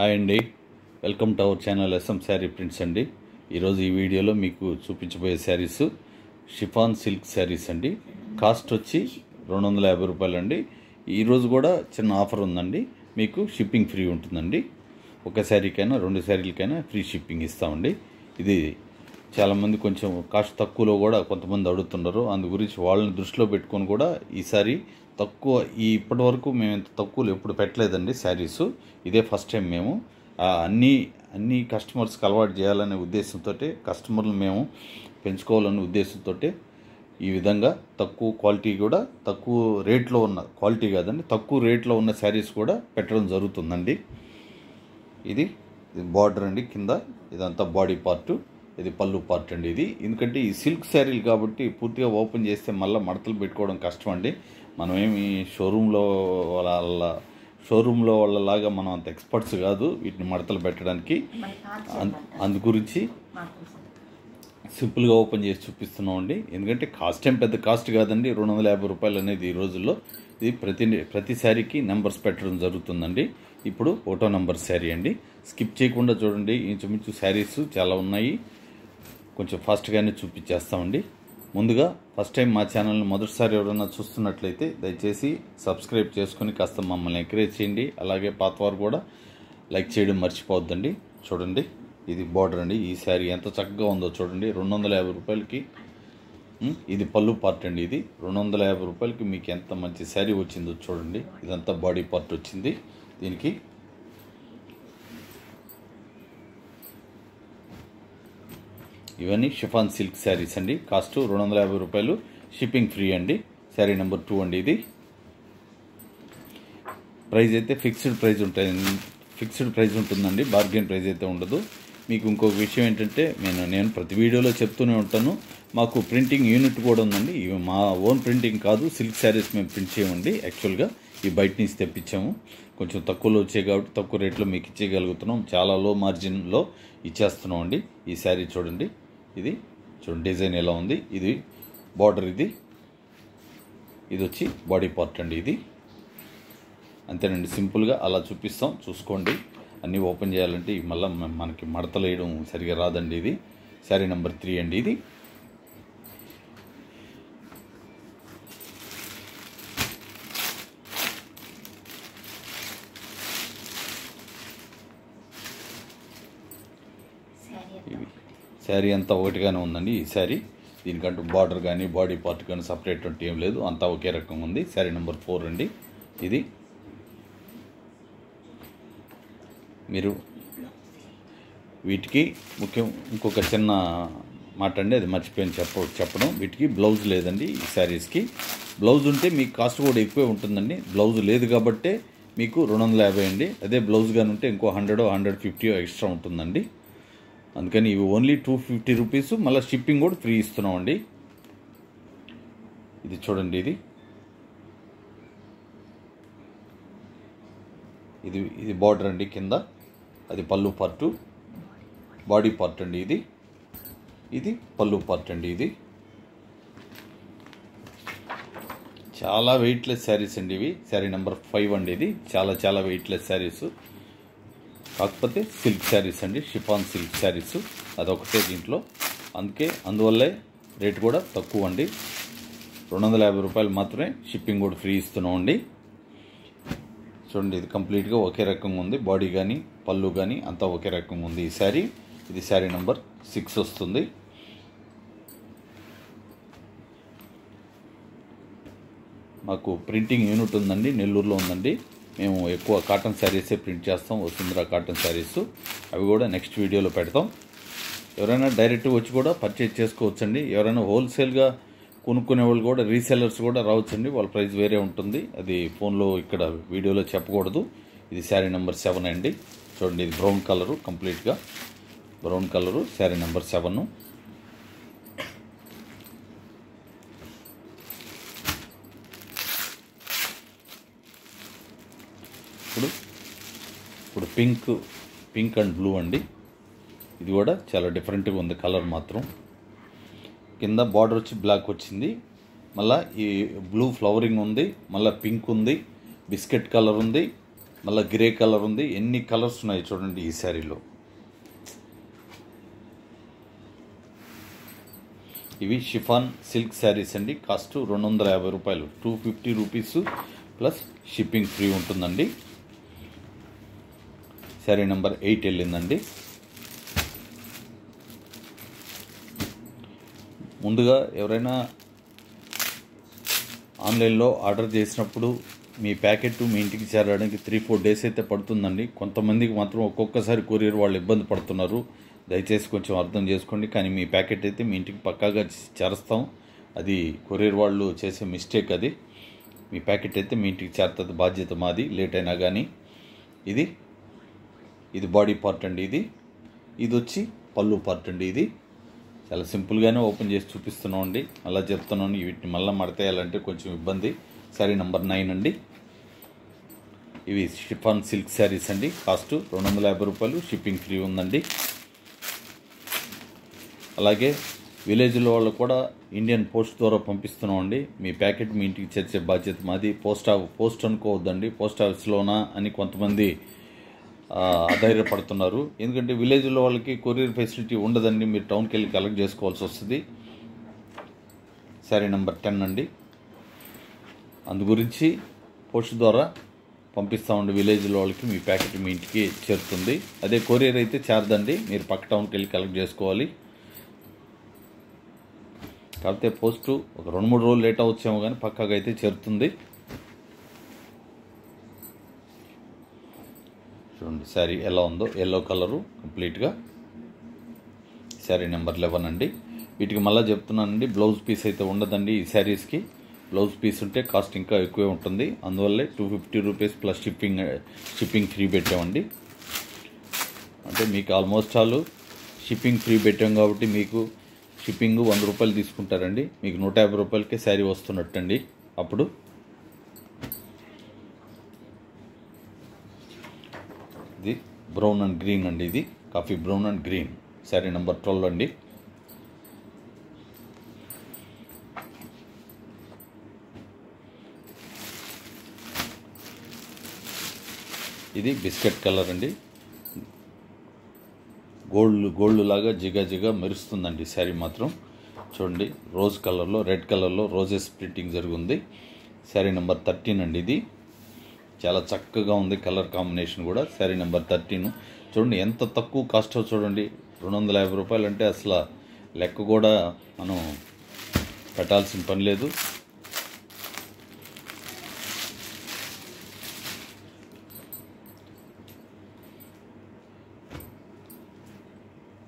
Hi అండి, welcome to our channel SM sari prints అండి. ఈరోజు ఈ వీడియోలో మీకు చూపించబోయే శారీస్ షిఫాన్ సిల్క్ శారీస్ అండి. కాస్ట్ వచ్చి 250 రూపాయలు అండి. ఈరోజు కూడా చిన్న ఆఫర్ ఉందండి, మీకు షిప్పింగ్ ఫ్రీ ఉంటుందండి. ఒక శారీకైనా 2 శారీలకైనా ఫ్రీ షిప్పింగ్ ఇస్తామండి. ఇది చాలామంది కొంచెం కాస్ట్ తక్కువలో కూడా కొంతమంది అడుగుతున్నారు. అందు గురించి వాళ్ళని దృష్టిలో పెట్టుకొని కూడా ఈసారి తక్కువ ఇప్పటి వరకు మేము ఇంత తక్కువలో ఎప్పుడు పెట్టలేదండి శారీస్. ఇదే ఫస్ట్ టైం మేము అన్ని కస్టమర్స్కి అలవాటు చేయాలనే ఉద్దేశంతో, కస్టమర్లు మేము పెంచుకోవాలనే ఉద్దేశంతో ఈ విధంగా తక్కువ క్వాలిటీ కూడా తక్కువ రేట్లో ఉన్న క్వాలిటీ కాదండి, తక్కువ రేట్లో ఉన్న శారీస్ కూడా పెట్టడం జరుగుతుందండి. ఇది బార్డర్ అండి, కింద ఇదంతా బాడీ పార్టు, ఇది పళ్ళు పార్ట్ అండి. ఇది ఎందుకంటే ఈ సిల్క్ శారీలు కాబట్టి పూర్తిగా ఓపెన్ చేస్తే మళ్ళీ మడతలు పెట్టుకోవడం కష్టం అండి. మనమేమి షోరూంలో వాళ్ళలాగా మనం అంత ఎక్స్పర్ట్స్ కాదు వీటిని మడతలు పెట్టడానికి. అందు గురించి సింపుల్గా ఓపెన్ చేసి చూపిస్తున్నామండి. ఎందుకంటే కాస్ట్ ఏం పెద్ద కాస్ట్ కాదండి, 250 రూపాయలు అనేది ఈ రోజుల్లో. ఇది ప్రతి శారీకి నెంబర్స్ పెట్టడం జరుగుతుందండి. ఇప్పుడు 1వ నెంబర్ శారీ అండి. స్కిప్ చేయకుండా చూడండి, ఇంచుమించు శారీస్ చాలా ఉన్నాయి, కొంచెం ఫాస్ట్గానే చూపించేస్తామండి. ముందుగా ఫస్ట్ టైం మా ఛానల్ని మొదటిసారి ఎవరైనా చూస్తున్నట్లయితే దయచేసి సబ్స్క్రైబ్ చేసుకుని కాస్త మమ్మల్ని ఎంకరేజ్ చేయండి. అలాగే పాతవారు కూడా లైక్ చేయడం మర్చిపోవద్దండి. చూడండి, ఇది బార్డర్ అండి. ఈ శారీ ఎంత చక్కగా ఉందో చూడండి. 250 రూపాయలకి ఇది పళ్ళు పార్ట్ అండి. ఇది 250 రూపాయలకి మీకు ఎంత మంచి శారీ వచ్చిందో చూడండి. ఇదంతా బాడీ పార్ట్ వచ్చింది. దీనికి ఇవన్నీ షిఫాన్ సిల్క్ శారీస్ అండి. కాస్ట్ 250 రూపాయలు, షిప్పింగ్ ఫ్రీ అండి. శారీ నెంబర్ 2 అండి. ఇది ప్రైస్ అయితే ఫిక్స్డ్ ప్రైస్ ఉంటుందండి, బార్గెన్ ప్రైస్ అయితే ఉండదు. మీకు ఇంకొక విషయం ఏంటంటే, నేను ప్రతి వీడియోలో చెప్తూనే ఉంటాను, మాకు ప్రింటింగ్ యూనిట్ కూడా ఉందండి. ఇవి మా ఓన్ ప్రింటింగ్ కాదు, సిల్క్ శారీస్ మేము ప్రింట్ చేయమండి. యాక్చువల్గా ఈ బయట నుంచి తెప్పించాము. కొంచెం తక్కువలో వచ్చాయి కాబట్టి తక్కువ రేట్లో మీకు ఇచ్చేయగలుగుతున్నాం. చాలా లో మార్జిన్లో ఇచ్చేస్తున్నాం అండి. ఈ శారీ చూడండి, ఇది చూడండి డిజైన్ ఎలా ఉంది. ఇది బార్డర్, ఇది వచ్చి బాడీ పార్ట్ అండి. ఇది అంతేనండి, సింపుల్గా అలా చూపిస్తాం, చూసుకోండి. అన్నీ ఓపెన్ చేయాలంటే మళ్ళీ మనకి మడతలు వేయడం సరిగా రాదండి. ఇది శారీ నెంబర్ 3 అండి. ఇది శారీ అంతా ఒకటిగానే ఉందండి. ఈ శారీ దీనికంటూ బార్డర్ కానీ బాడీ పార్ట్ కానీ సపరేట్ అంటే ఏం లేదు, అంతా ఒకే రకంగా ఉంది. శారీ నెంబర్ 4 అండి. ఇది మీరు వీటికి ముఖ్యం ఇంకొక చిన్న మాట అండి, అది మర్చిపోయిన చెప్పడం. వీటికి బ్లౌజ్ లేదండి. ఈ శారీస్కి బ్లౌజ్ ఉంటే మీకు కాస్ట్ కూడా ఎక్కువే ఉంటుందండి. బ్లౌజ్ లేదు కాబట్టే మీకు 250 అండి. అదే బ్లౌజ్ కానీ ఉంటే ఇంకో 100 150 ఎక్స్ట్రా ఉంటుందండి. అందుకని ఇవి ఓన్లీ 250 రూపీస్, మళ్ళీ షిప్పింగ్ కూడా ఫ్రీ ఇస్తున్నామండి. ఇది చూడండి, ఇది బార్డర్ అండి. కింద అది పళ్ళు పార్టు, బాడీ పార్ట్ అండి. ఇది పళ్ళు పార్ట్ అండి. ఇది చాలా వెయిట్లెస్ శారీస్ అండి. ఇవి శారీ నెంబర్ 5 అండి. ఇది చాలా వెయిట్లెస్ శారీస్, కాకపోతే సిల్క్ శారీస్ అండి, షిఫాన్ సిల్క్ శారీస్ అదొకటే దీంట్లో. అందువల్లే రేట్ కూడా తక్కువ అండి. 250 రూపాయలు మాత్రమే, షిప్పింగ్ కూడా ఫ్రీ ఇస్తున్నాం అండి. చూడండి, ఇది కంప్లీట్గా ఒకే రకంగా ఉంది. బాడీ కానీ పళ్ళు కానీ అంతా ఒకే రకంగా ఉంది ఈ శారీ. ఇది శారీ నెంబర్ 6 వస్తుంది. మాకు ప్రింటింగ్ యూనిట్ ఉందండి, నెల్లూరులో ఉందండి. మేము ఎక్కువ కాటన్ శారీసే ప్రింట్ చేస్తాం, వసుంధరా కాటన్ శారీస్. అవి కూడా నెక్స్ట్ వీడియోలో పెడతాం. ఎవరైనా డైరెక్ట్గా వచ్చి కూడా పర్చేజ్ చేసుకోవచ్చండి. ఎవరైనా హోల్సేల్గా కొనుక్కునే వాళ్ళు కూడా, రీసెల్లర్స్ కూడా రావచ్చండి. వాళ్ళ ప్రైస్ వేరే ఉంటుంది, అది ఫోన్లో ఇక్కడ వీడియోలో చెప్పకూడదు. ఇది శారీ నెంబర్ 7 అండి. చూడండి, ఇది బ్రౌన్ కలరు, కంప్లీట్గా బ్రౌన్ కలరు, శారీ నెంబర్ 7. ఇప్పుడు పింక్ అండ్ బ్లూ అండి. ఇది కూడా చాలా డిఫరెంట్గా ఉంది కలర్ మాత్రం. కింద బార్డర్ వచ్చి బ్లాక్ వచ్చింది, మళ్ళీ ఈ బ్లూ ఫ్లవరింగ్ ఉంది, మళ్ళీ పింక్ ఉంది, బిస్కెట్ కలర్ ఉంది, మళ్ళీ గ్రే కలర్ ఉంది. ఎన్ని కలర్స్ ఉన్నాయి చూడండి ఈ శారీలో. ఇవి షిఫాన్ సిల్క్ శారీస్ అండి. కాస్ట్ 250 రూపాయలు, 250 రూపీస్ ప్లస్ షిప్పింగ్ ఫ్రీ ఉంటుందండి. శారీ నెంబర్ 8 వెళ్ళిందండి. ముందుగా ఎవరైనా ఆన్లైన్లో ఆర్డర్ చేసినప్పుడు మీ ప్యాకెట్ మీ ఇంటికి చేరడానికి 3-4 డేస్ అయితే పడుతుందండి. కొంతమందికి మాత్రం ఒక్కొక్కసారి కొరియర్ వాళ్ళు ఇబ్బంది పడుతున్నారు. దయచేసి కొంచెం అర్థం చేసుకోండి. కానీ మీ ప్యాకెట్ అయితే మీ ఇంటికి పక్కాగా చేరుస్తాం. అది కొరియర్ వాళ్ళు చేసే మిస్టేక్. అది మీ ప్యాకెట్ అయితే మీ ఇంటికి చేరుతుంది, బాధ్యత మాది. లేట్ అయినా కానీ ఇది బాడీ పార్ట్ అండి. ఇది వచ్చి పళ్ళు పార్ట్ అండి. ఇది చాలా సింపుల్గానే ఓపెన్ చేసి చూపిస్తున్నాం అండి. అలా చెప్తున్నాను. వీటిని మళ్ళీ మడతేయాలంటే కొంచెం ఇబ్బంది. శారీ నెంబర్ 9 అండి. ఇవి షిఫాన్ సిల్క్ శారీస్ అండి. కాస్ట్ 250 రూపాయలు, షిప్పింగ్ ఫ్రీ ఉందండి. అలాగే విలేజ్లో వాళ్ళు కూడా ఇండియన్ పోస్ట్ ద్వారా పంపిస్తున్నాం అండి. మీ ప్యాకెట్ మీ ఇంటికి చేర్చే బాధ్యత మాది. పోస్ట్ అనుకోవద్దండి. పోస్ట్ ఆఫీస్లోనా అని కొంతమంది అధైర్యపడుతున్నారు. ఎందుకంటే విలేజ్లో వాళ్ళకి కొరియర్ ఫెసిలిటీ ఉండదండి. మీరు టౌన్కి వెళ్ళి కలెక్ట్ చేసుకోవాల్సి వస్తుంది. శారీ నెంబర్ 10 అండి. అందు గురించి పోస్ట్ ద్వారా పంపిస్తామండి. విలేజ్లో వాళ్ళకి మీ ప్యాకెట్ మీ ఇంటికి చేరుతుంది. అదే కొరియర్ అయితే చేరదండి. మీరు పక్క టౌన్కి వెళ్ళి కలెక్ట్ చేసుకోవాలి. కాకపోతే పోస్టు ఒక 2-3 రోజులు లేట్ అవచ్చేమో కానీ పక్కాగా అయితే చేరుతుంది. చూడండి శారీ ఎలా ఉందో. ఎల్లో కలరు కంప్లీట్గా. శారీ నెంబర్ 11 అండి. వీటికి మళ్ళీ చెప్తున్నానండి, బ్లౌజ్ పీస్ అయితే ఉండదండి. ఈ శారీస్కి బ్లౌజ్ పీస్ ఉంటే కాస్ట్ ఇంకా ఎక్కువే ఉంటుంది. అందువల్లే 250 రూపీస్ ప్లస్ షిప్పింగ్ ఫ్రీ పెట్టామండి. అంటే మీకు ఆల్మోస్ట్ ఆల్ షిప్పింగ్ ఫ్రీ పెట్టాం కాబట్టి మీకు షిప్పింగ్ 100 రూపాయలు తీసుకుంటారండి. మీకు 150 రూపాయలకే శారీ వస్తున్నట్టండి. అప్పుడు ఇది బ్రౌన్ అండ్ గ్రీన్ అండి. ఇది coffee brown and green. Sari number 12 అండి. ఇది బిస్కెట్ కలర్ అండి. గోల్డ్ లాగా జిగా మెరుస్తుందండి శారీ మాత్రం. చూడండి రోజ్ కలర్లో, రెడ్ కలర్లో రోజెస్ ప్రింటింగ్ జరిగింది. శారీ నెంబర్ 13 అండి. ఇది చాలా చక్కగా ఉంది కలర్ కాంబినేషన్ కూడా. శారీ నెంబర్ 13. చూడండి ఎంత తక్కువ కాస్ట్ చూడండి. 250 రూపాయలు అంటే అసలు లెక్క కూడా మనం పెట్టాల్సిన పని లేదు.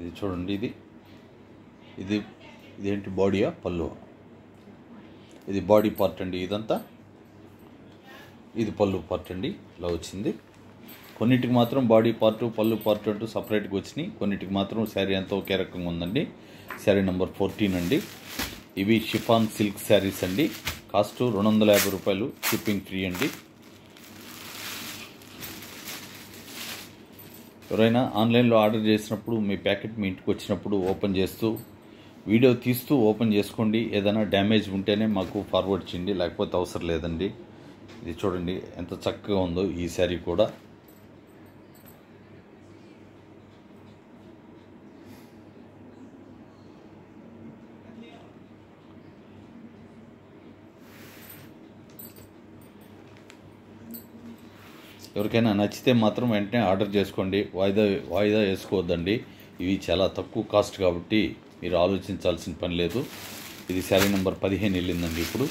ఇది చూడండి. ఇదేంటి బాడీయా పళ్ళు? ఇది బాడీ పార్ట్ అండి. ఇదంతా ఇది పళ్ళు పార్ట్ అండి. ఇలా వచ్చింది. కొన్నిటికి మాత్రం బాడీ పార్ట్ పళ్ళు పార్ట్ అంటూ సపరేట్గా వచ్చినాయి. కొన్నిటికి మాత్రం శారీ అంతా ఒకే రకంగా ఉందండి. శారీ నెంబర్ 14 అండి. ఇవి షిఫాన్ సిల్క్ శారీస్ అండి. కాస్ట్ 250 రూపాయలు, షిప్పింగ్ ఫ్రీ అండి. ఎవరైనా ఆన్లైన్లో ఆర్డర్ చేసినప్పుడు మీ ప్యాకెట్ మీ ఇంటికి వచ్చినప్పుడు ఓపెన్ చేస్తూ వీడియో తీస్తూ ఓపెన్ చేసుకోండి. ఏదైనా డ్యామేజ్ ఉంటేనే మాకు ఫార్వర్డ్ చేయండి, లేకపోతే అవసరం లేదండి. ఇది చూడండి ఎంత చక్కగా ఉందో ఈ శారీ కూడా. ఎవరికైనా నచ్చితే మాత్రం వెంటనే ఆర్డర్ చేసుకోండి. వాయిదా వేసుకోవద్దండి. ఇవి చాలా తక్కువ కాస్ట్ కాబట్టి మీరు ఆలోచించాల్సిన పని లేదు. ఇది శారీ నెంబర్ 15 వెళ్ళిందండి. ఇప్పుడు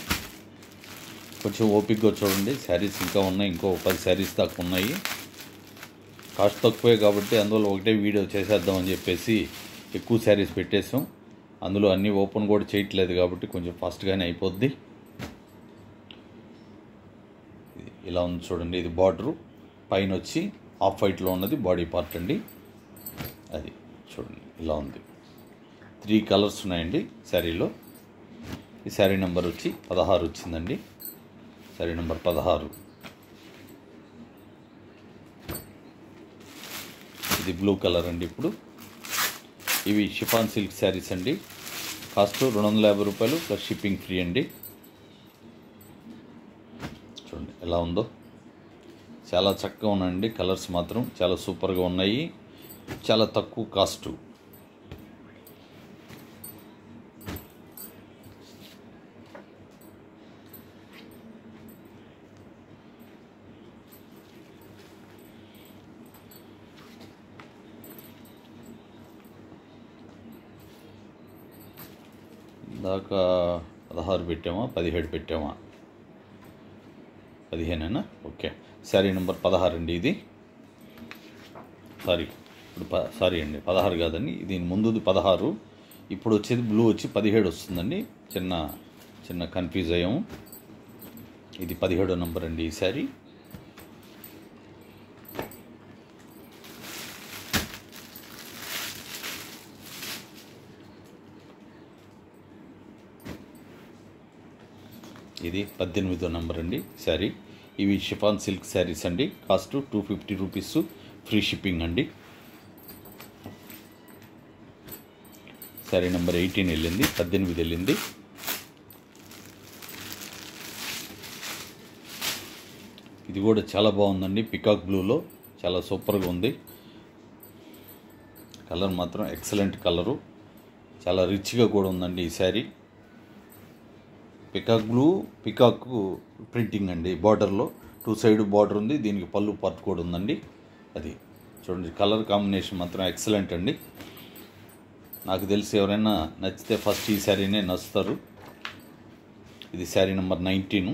కొంచెం ఓపికగా చూడండి. శారీస్ ఇంకా ఉన్నాయి, ఇంకో 10 శారీస్ దాకా ఉన్నాయి. కాస్ట్ తక్కువే కాబట్టి అందువల్ల ఒకటే వీడియో చేసేద్దామని చెప్పేసి ఎక్కువ శారీస్ పెట్టేసాం. అందులో అన్నీ ఓపెన్ కూడా చేయట్లేదు కాబట్టి కొంచెం ఫాస్ట్గానే అయిపోద్ది. ఇలా ఉంది చూడండి. ఇది బార్డరు పైన వచ్చి ఆఫ్ వైట్లో ఉన్నది బాడీ పార్ట్ అండి. అది చూడండి ఇలా ఉంది. 3 కలర్స్ ఉన్నాయండి శారీలో. ఈ శారీ నెంబర్ వచ్చి 16 వచ్చిందండి. శారీ నెంబర్ 16. ఇది బ్లూ కలర్ అండి. ఇప్పుడు ఇవి షిఫాన్ సిల్క్ శారీస్ అండి. కాస్ట్ 250 రూపాయలు ప్లస్ షిప్పింగ్ ఫ్రీ అండి. చూడండి ఎలా ఉందో. చాలా చక్కగా ఉన్నాయండి. కలర్స్ మాత్రం చాలా సూపర్గా ఉన్నాయి. చాలా తక్కువ కాస్ట్. దాకా 16 పెట్టామా 17 పెట్టామా 15 ఓకే. శారీ నెంబర్ 16 అండి ఇది. సారీ అండి 16 కాదండి, దీని ముందుది 16, ఇప్పుడు వచ్చేది బ్లూ వచ్చి 17 వస్తుందండి. చిన్న కన్ఫ్యూజ్ అయ్యాము. ఇది 17వ నెంబర్ అండి ఈ శారీ. ఇది 18వ నెంబర్ అండి శారీ. ఇవి షిఫాన్ సిల్క్ శారీస్ అండి. కాస్ట్ 250 రూపీస్, ఫ్రీ షిప్పింగ్ అండి. శారీ నెంబర్ 18 వెళ్ళింది, 18 వెళ్ళింది. ఇది కూడా చాలా బాగుందండి, పికాక్ బ్లూలో చాలా సూపర్గా ఉంది. కలర్ మాత్రం ఎక్సలెంట్ కలరు, చాలా రిచ్గా కూడా ఉందండి ఈ sari. Peacock blue, peacock printing అండి. బార్డర్లో 2 సైడ్ బార్డర్ ఉంది, దీనికి పళ్ళు పార్ట్ కూడా ఉందండి. అది చూడండి, కలర్ కాంబినేషన్ మాత్రం ఎక్సలెంట్ అండి. నాకు తెలిసి ఎవరైనా నచ్చితే ఫస్ట్ ఈ శారీనే నచ్చుతారు. ఇది శారీ నెంబర్ 19.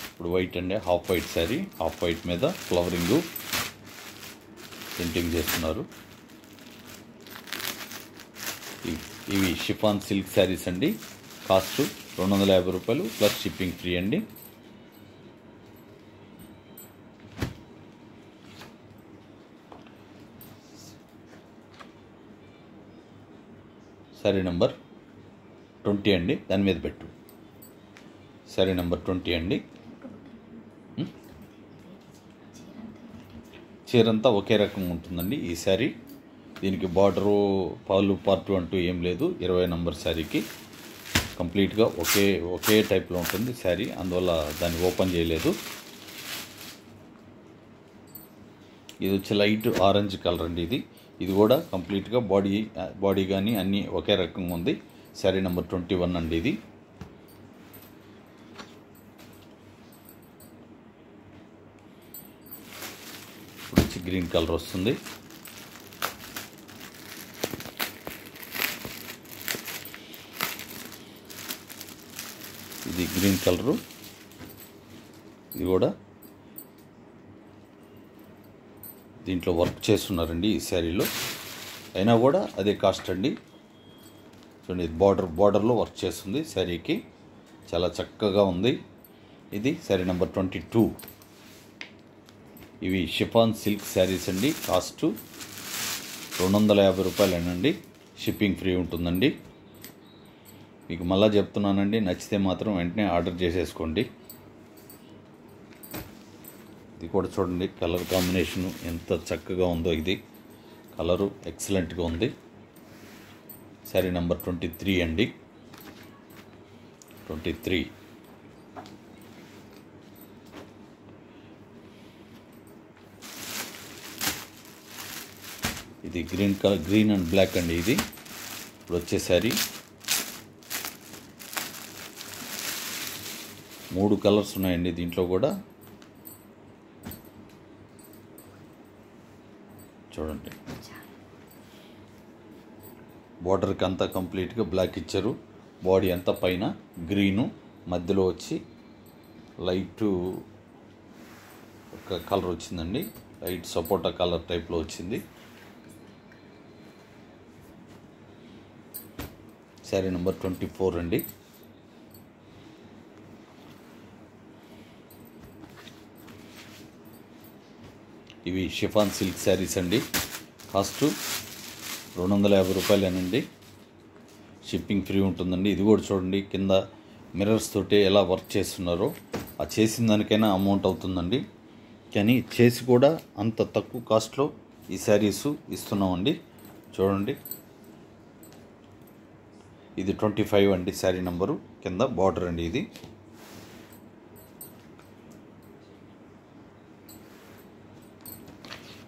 ఇప్పుడు వైట్ అండి, half white sari. Half white మీద ఫ్లవరింగ్ ప్రింటింగ్ చేస్తున్నారు. ఇవి షిఫాన్ సిల్క్ శారీస్ అండి. కాస్ట్ 250 రూపాయలు ప్లస్ షిప్పింగ్ ఫ్రీ అండి. శారీ నెంబర్ 20 అండి, దాని మీద పెట్టు. శారీ నెంబర్ 20 అండి. చీరంతా ఒకే రకంగా ఉంటుందండి ఈ శారీ. దీనికి బార్డరు పాలు పార్ట్ అంటూ ఏం లేదు. 20 నెంబర్ శారీకి కంప్లీట్గా ఒకే టైప్లో ఉంటుంది శారీ, అందువల్ల దాన్ని ఓపెన్ చేయలేదు. ఇది వచ్చి లైట్ ఆరెంజ్ కలర్ అండి. ఇది కూడా కంప్లీట్గా బాడీ కానీ అన్నీ ఒకే రకంగా ఉంది. శారీ నెంబర్ 21 అండి ఇది. ఇప్పుడు వచ్చి గ్రీన్ కలర్ వస్తుంది. ఇది గ్రీన్ కలరు. ఇది కూడా దీంట్లో వర్క్ చేస్తున్నారండి ఈ శారీలో, అయినా కూడా అదే కాస్ట్ అండి. చూడండి, బార్డర్లో వర్క్ చేస్తుంది శారీకి, చాలా చక్కగా ఉంది. ఇది శారీ నెంబర్ 22. ఇవి షిఫాన్ సిల్క్ శారీస్ అండి. కాస్ట్ 250 రూపాయలేనండి, షిప్పింగ్ ఫ్రీ ఉంటుందండి. మీకు మళ్ళా చెప్తున్నానండి, నచ్చితే మాత్రం వెంటనే ఆర్డర్ చేసేసుకోండి. ఇది కూడా చూడండి, కలర్ కాంబినేషను ఎంత చక్కగా ఉందో. ఇది కలరు ఎక్సలెంట్గా ఉంది. శారీ నెంబర్ 23 అండి. 23. ఇది గ్రీన్ అండ్ బ్లాక్ అండి. ఇది ఇప్పుడు వచ్చే శారీ 3 కలర్స్ ఉన్నాయండి దీంట్లో కూడా. చూడండి, బార్డర్కి అంతా కంప్లీట్గా బ్లాక్ ఇచ్చారు. బాడీ అంతా పైన గ్రీను, మధ్యలో వచ్చి లైట్ ఒక కలర్ వచ్చిందండి. లైట్ సపోటా కలర్ టైప్లో వచ్చింది. శారీ నెంబర్ 24 అండి. ఇవి షిఫాన్ సిల్క్ శారీస్ అండి. కాస్ట్ 250 రూపాయలేనండి, షిప్పింగ్ ఫ్రీ ఉంటుందండి. ఇది కూడా చూడండి, కింద మిర్రర్స్ తోటి ఎలా వర్క్ చేస్తున్నారో, ఆ చేసిన దానికైనా అమౌంట్ అవుతుందండి. కానీ చేసి కూడా అంత తక్కువ కాస్ట్లో ఈ శారీస్ ఇస్తున్నామండి. చూడండి, ఇది 25 అండి శారీ నెంబరు. కింద బార్డర్ అండి ఇది.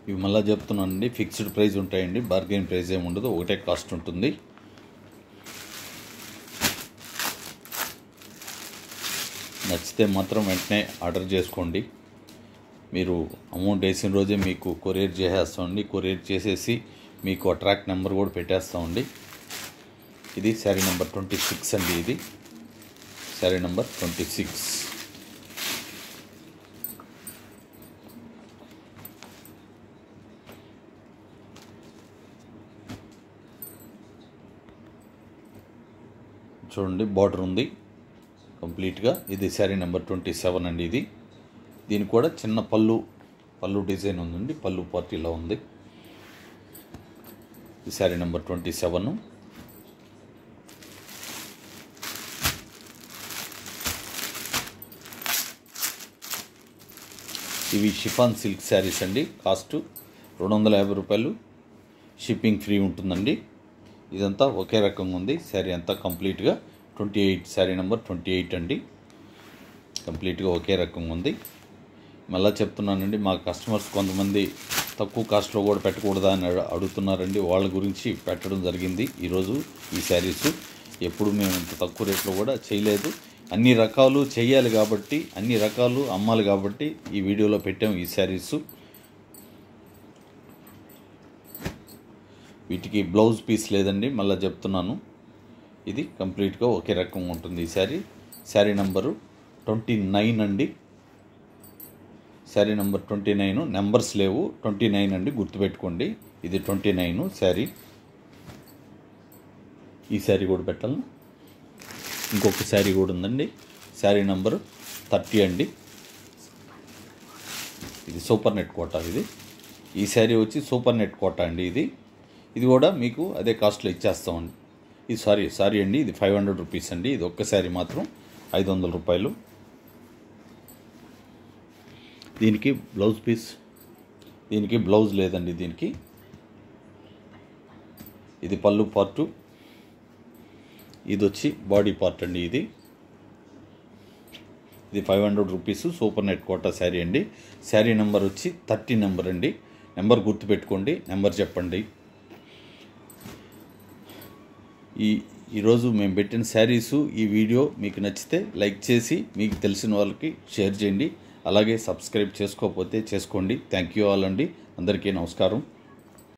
ఇవి మళ్ళీ చెప్తున్నానండి, ఫిక్స్డ్ ప్రైస్ ఉంటాయండి, బార్గెన్ ప్రైస్ ఏమి ఉండదు, ఒకటే కాస్ట్ ఉంటుంది. నచ్చితే మాత్రం వెంటనే ఆర్డర్ చేసుకోండి. మీరు అమౌంట్ వేసిన రోజే మీకు కొరియర్ చేసేస్తామండి. కొరియర్ చేసేసి మీకు ఆ ట్రాక్ నెంబర్ కూడా పెట్టేస్తామండి. ఇది శారీ నెంబర్ 26 అండి. ఇది శారీ నెంబర్ 26. చూడండి, బార్డర్ ఉంది కంప్లీట్గా. ఇది శారీ నెంబర్ 27 అండి. ఇది దీనికి కూడా చిన్న పళ్ళు డిజైన్ ఉందండి. పళ్ళు పార్ట్ ఇలా ఉంది. ఈ శారీ నెంబర్ 27. ఇవి షిఫాన్ సిల్క్ శారీస్ అండి. కాస్ట్ 250 రూపాయలు. షిప్పింగ్ ఫ్రీ ఉంటుందండి. ఇదంతా ఒకే రకంగా ఉంది. శారీ అంతా కంప్లీట్గా 28, శారీ నెంబర్ 28 అండి. కంప్లీట్గా ఒకే రకంగా ఉంది. మళ్ళీ చెప్తున్నానండి, మా కస్టమర్స్ కొంతమంది తక్కువ కాస్ట్లో కూడా పెట్టకూడదా అని అడుగుతున్నారండి. వాళ్ళ గురించి పెట్టడం జరిగింది ఈరోజు ఈ శారీస్. ఎప్పుడు మేము ఇంత తక్కువ రేట్లో కూడా చేయలేదు. అన్ని రకాలు చేయాలి కాబట్టి, అన్ని రకాలు అమ్మాలి కాబట్టి ఈ వీడియోలో పెట్టాము ఈ శారీస్. వీటికి బ్లౌజ్ పీస్ లేదండి, మళ్ళీ చెప్తున్నాను. ఇది కంప్లీట్గా ఒకే రకంగా ఉంటుంది ఈ శారీ. శారీ నెంబరు 29 అండి. శారీ నెంబర్ 29. నెంబర్స్ లేవు, 29 అండి, గుర్తుపెట్టుకోండి. ఇది 29 శారీ. ఈ శారీ కూడా పెట్టాలి. ఇంకొక శారీ కూడా ఉందండి. శారీ నెంబరు 30 అండి. ఇది సూపర్ నెట్ కోటా. ఈ శారీ వచ్చి సూపర్ నెట్ కోటా అండి. ఇది కూడా మీకు అదే కాస్ట్లో ఇచ్చేస్తామండి. ఇది సారీ అండి, ఇది 500 రూపీస్ అండి. ఇది ఒక్క శారీ మాత్రం 500 రూపాయలు. దీనికి బ్లౌజ్ పీస్, దీనికి బ్లౌజ్ లేదండి. దీనికి ఇది పళ్ళు పార్టు, ఇది వచ్చి బాడీ పార్ట్ అండి. ఇది 500 rupees super net Kota sari అండి. శారీ నెంబర్ వచ్చి 30 నెంబర్ అండి. నెంబర్ గుర్తుపెట్టుకోండి, నెంబర్ చెప్పండి. ఈరోజు మేము పెట్టిన శారీసు ఈ వీడియో మీకు నచ్చితే లైక్ చేసి మీకు తెలిసిన వాళ్ళకి షేర్ చేయండి. అలాగే సబ్స్క్రైబ్ చేసుకోకపోతే చేసుకోండి. థ్యాంక్ యూ ఆల్ అండి. అందరికీ నమస్కారం.